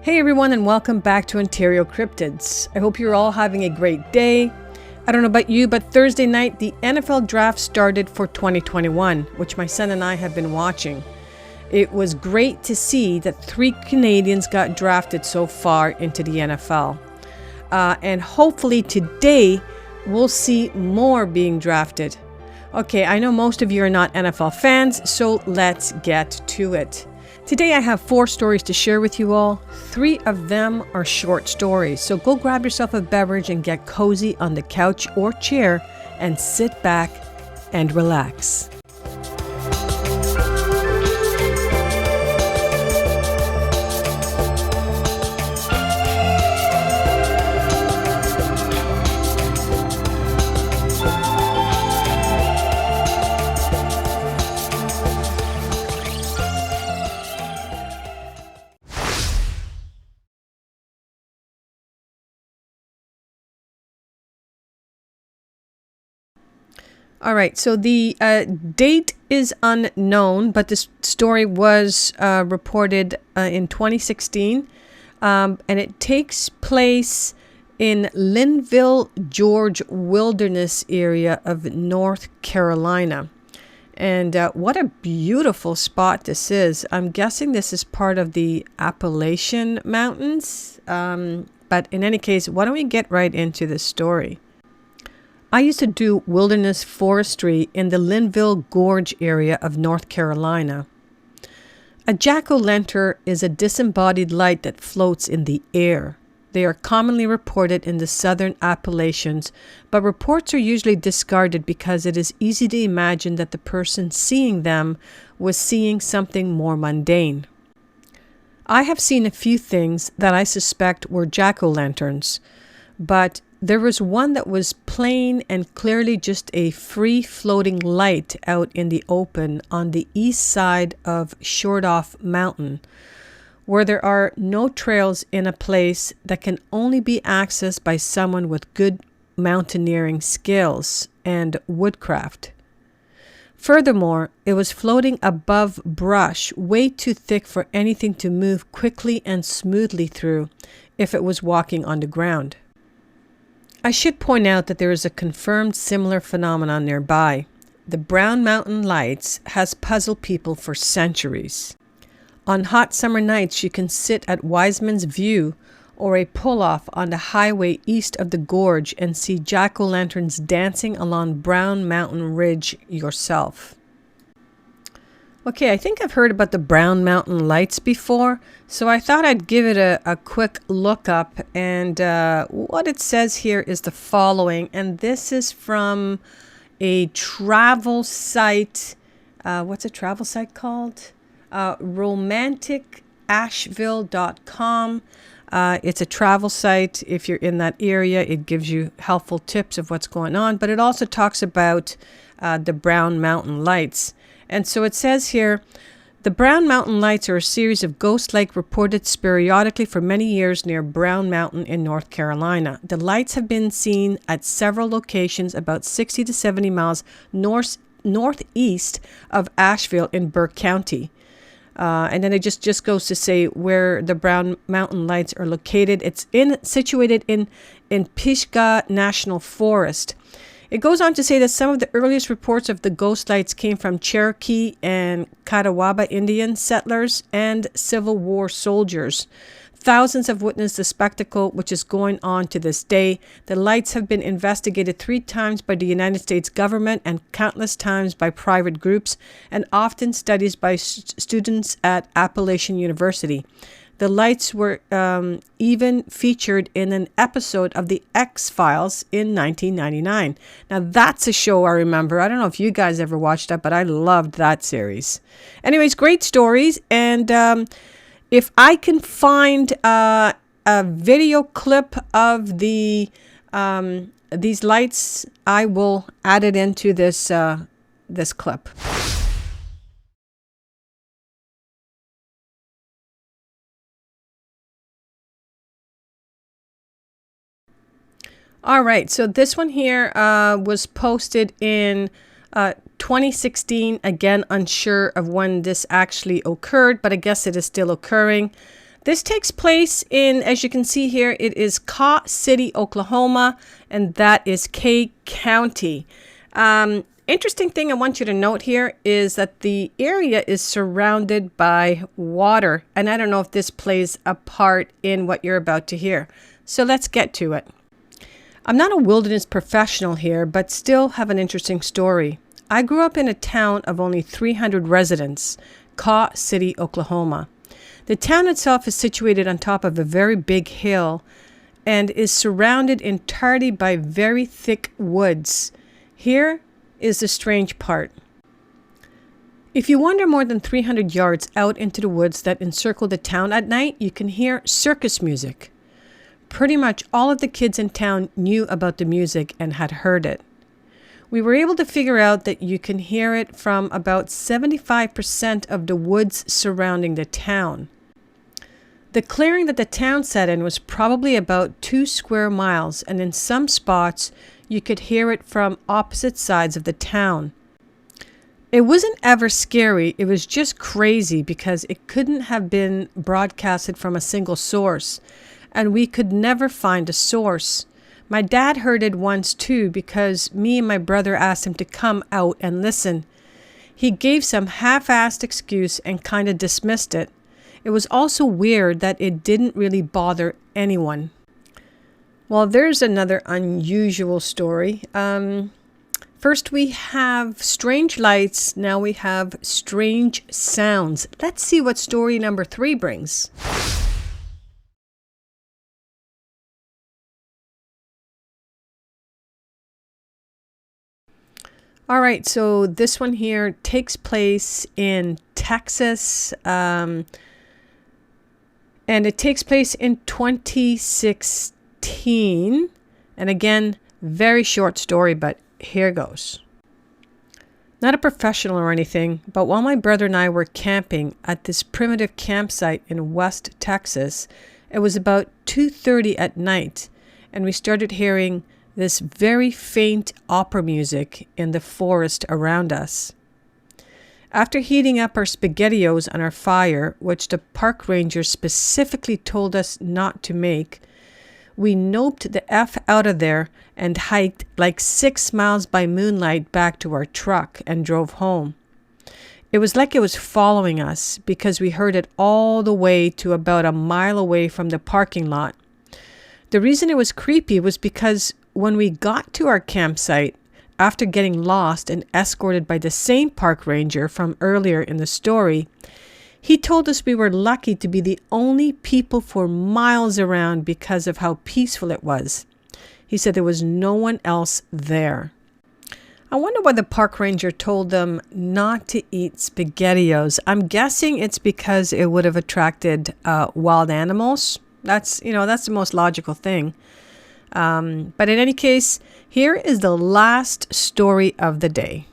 Hey everyone, and welcome back to OntarioCyrptids. I hope you're all having a great day. I don't know about you, but Thursday night the NFL draft started for 2021, which my son and I have been watching. It was great to see that 3 Canadians got drafted so far into the NFL. And hopefully today we'll see more being drafted. Okay, I know most of you are not NFL fans, so let's get to it. Today I have 4 stories to share with you all. 3 of them are short stories, so go grab yourself a beverage and get cozy on the couch or chair and sit back and relax. All right, so the date is unknown, but this story was reported in 2016, and it takes place in Linville, George Wilderness area of North Carolina. And what a beautiful spot this is. I'm guessing this is part of the Appalachian Mountains, but in any case, why don't we get right into the story? I used to do wilderness forestry in the Linville Gorge area of North Carolina. A jack-o'-lantern is a disembodied light that floats in the air. They are commonly reported in the southern Appalachians, but reports are usually discarded because it is easy to imagine that the person seeing them was seeing something more mundane. I have seen a few things that I suspect were jack-o'-lanterns, but there was one that was plain and clearly just a free-floating light out in the open on the east side of Shortoff Mountain, where there are no trails in a place that can only be accessed by someone with good mountaineering skills and woodcraft. Furthermore, it was floating above brush way too thick for anything to move quickly and smoothly through if it was walking on the ground. I should point out that there is a confirmed similar phenomenon nearby. The Brown Mountain Lights has puzzled people for centuries. On hot summer nights, you can sit at Wiseman's View or a pull-off on the highway east of the gorge and see jack-o'-lanterns dancing along Brown Mountain Ridge yourself. Okay, I think I've heard about the Brown Mountain Lights before, so I thought I'd give it a quick look up, and what it says here is the following, and this is from a travel site. What's a travel site called? romanticasheville.com. It's a travel site. If you're in that area, it gives you helpful tips of what's going on, but it also talks about the Brown Mountain Lights. And so it says here, the Brown Mountain Lights are a series of ghost-like reported periodically for many years near Brown Mountain in North Carolina. The lights have been seen at several locations about 60 to 70 miles northeast of Asheville in Burke County. And then it just goes to say where the Brown Mountain Lights are located. It's situated in Pisgah National Forest. It goes on to say that some of the earliest reports of the ghost lights came from Cherokee and Catawba Indian settlers and Civil War soldiers. Thousands have witnessed the spectacle, which is going on to this day. The lights have been investigated 3 times by the United States government and countless times by private groups, and often studied by students at Appalachian University. The lights were even featured in an episode of The X-Files in 1999. Now, that's a show I remember. I don't know if you guys ever watched that, but I loved that series. Anyways, great stories. And if I can find a video clip of these lights, I will add it into this clip. All right, so this one here was posted in 2016. Again, unsure of when this actually occurred, but I guess it is still occurring. This takes place in, as you can see here, it is Caw City, Oklahoma, and that is K County. Interesting thing I want you to note here is that the area is surrounded by water, and I don't know if this plays a part in what you're about to hear. So let's get to it. I'm not a wilderness professional here, but still have an interesting story. I grew up in a town of only 300 residents, Caw City, Oklahoma. The town itself is situated on top of a very big hill and is surrounded entirely by very thick woods. Here is the strange part. If you wander more than 300 yards out into the woods that encircle the town at night, you can hear circus music. Pretty much all of the kids in town knew about the music and had heard it. We were able to figure out that you can hear it from about 75% of the woods surrounding the town. The clearing that the town sat in was probably about 2 square miles, and in some spots you could hear it from opposite sides of the town. It wasn't ever scary, it was just crazy because it couldn't have been broadcasted from a single source, and we could never find a source. My dad heard it once too because me and my brother asked him to come out and listen. He gave some half-assed excuse and kind of dismissed it. It was also weird that it didn't really bother anyone. Well, there's another unusual story. First we have strange lights, now we have strange sounds. Let's see what story number 3 brings. All right, so this one here takes place in Texas, and it takes place in 2016. And again, very short story, but here goes. Not a professional or anything, but while my brother and I were camping at this primitive campsite in West Texas, it was about 2:30 at night, and we started hearing this very faint opera music in the forest around us. After heating up our SpaghettiOs on our fire, which the park ranger specifically told us not to make, we noped the F out of there and hiked like 6 miles by moonlight back to our truck and drove home. It was like it was following us because we heard it all the way to about a mile away from the parking lot. The reason it was creepy was because when we got to our campsite, after getting lost and escorted by the same park ranger from earlier in the story, he told us we were lucky to be the only people for miles around because of how peaceful it was. He said there was no one else there. I wonder why the park ranger told them not to eat SpaghettiOs. I'm guessing it's because it would have attracted wild animals. That's the most logical thing. But in any case, here is the last story of the day.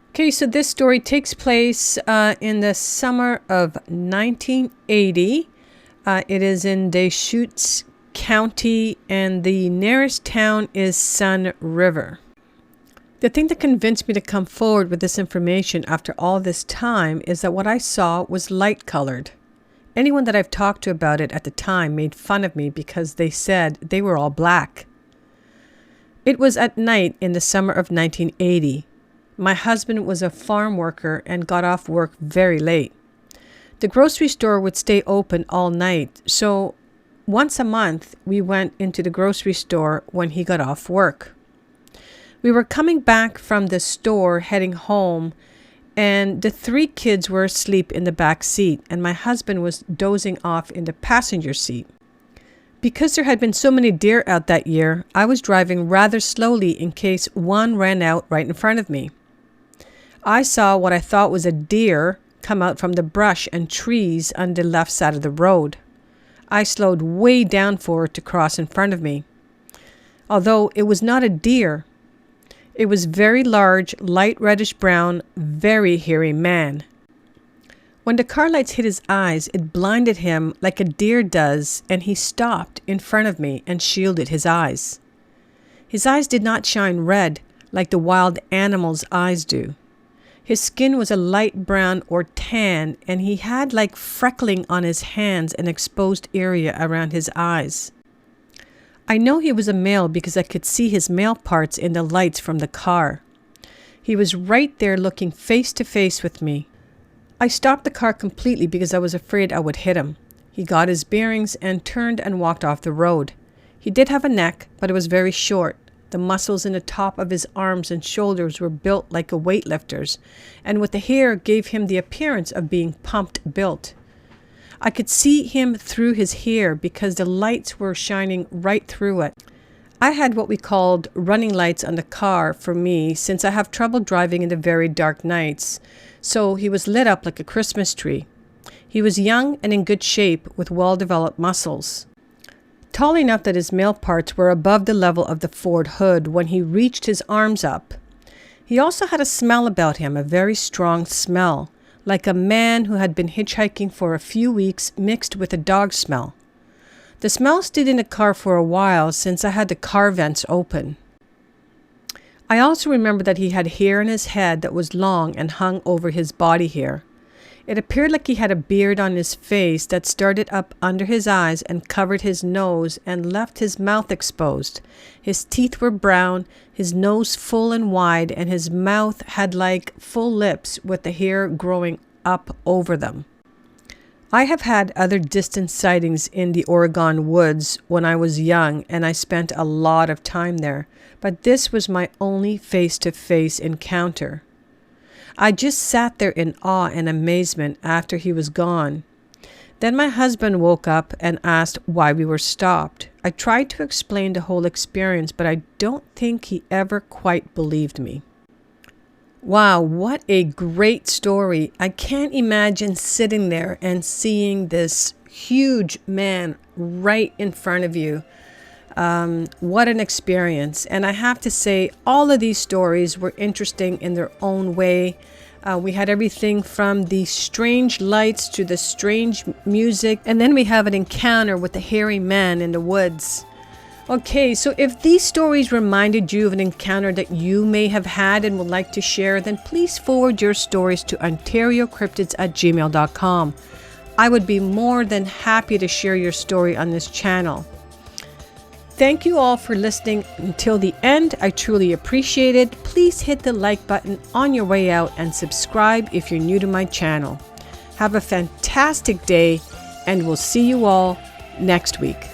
Okay, so this story takes place in the summer of 1980. It is in Deschutes County, and the nearest town is Sun River. The thing that convinced me to come forward with this information after all this time is that what I saw was light-colored. Anyone that I've talked to about it at the time made fun of me because they said they were all black. It was at night in the summer of 1980. My husband was a farm worker and got off work very late. The grocery store would stay open all night, so once a month we went into the grocery store when he got off work. We were coming back from the store heading home, and the 3 kids were asleep in the back seat, and my husband was dozing off in the passenger seat. Because there had been so many deer out that year, I was driving rather slowly in case one ran out right in front of me. I saw what I thought was a deer come out from the brush and trees on the left side of the road. I slowed way down for it to cross in front of me. Although it was not a deer, it was very large, light reddish brown, very hairy man. When the car lights hit his eyes, it blinded him like a deer does, and he stopped in front of me and shielded his eyes. His eyes did not shine red, like the wild animal's eyes do. His skin was a light brown or tan, and he had like freckling on his hands and exposed area around his eyes. I know he was a male because I could see his male parts in the lights from the car. He was right there looking face to face with me. I stopped the car completely because I was afraid I would hit him. He got his bearings and turned and walked off the road. He did have a neck, but it was very short. The muscles in the top of his arms and shoulders were built like a weightlifter's, and with the hair gave him the appearance of being pumped built. I could see him through his hair because the lights were shining right through it. I had what we called running lights on the car for me since I have trouble driving in the very dark nights, so he was lit up like a Christmas tree. He was young and in good shape with well-developed muscles. Tall enough that his male parts were above the level of the Ford hood when he reached his arms up. He also had a smell about him, a very strong smell, like a man who had been hitchhiking for a few weeks mixed with a dog smell. The smell stayed in the car for a while since I had the car vents open. I also remember that he had hair in his head that was long and hung over his body hair. It appeared like he had a beard on his face that started up under his eyes and covered his nose and left his mouth exposed. His teeth were brown, his nose full and wide, and his mouth had like full lips with the hair growing up over them. I have had other distant sightings in the Oregon woods when I was young, and I spent a lot of time there, but this was my only face-to-face encounter. I just sat there in awe and amazement after he was gone. Then my husband woke up and asked why we were stopped. I tried to explain the whole experience, but I don't think he ever quite believed me. Wow, what a great story. I can't imagine sitting there and seeing this huge man right in front of you. What an experience. And I have to say, all of these stories were interesting in their own way. We had everything from the strange lights to the strange music. And then we have an encounter with the hairy man in the woods. Okay, so if these stories reminded you of an encounter that you may have had and would like to share, then please forward your stories to OntarioCyrptids@gmail.com. I would be more than happy to share your story on this channel. Thank you all for listening until the end. I truly appreciate it. Please hit the like button on your way out and subscribe if you're new to my channel. Have a fantastic day, and we'll see you all next week.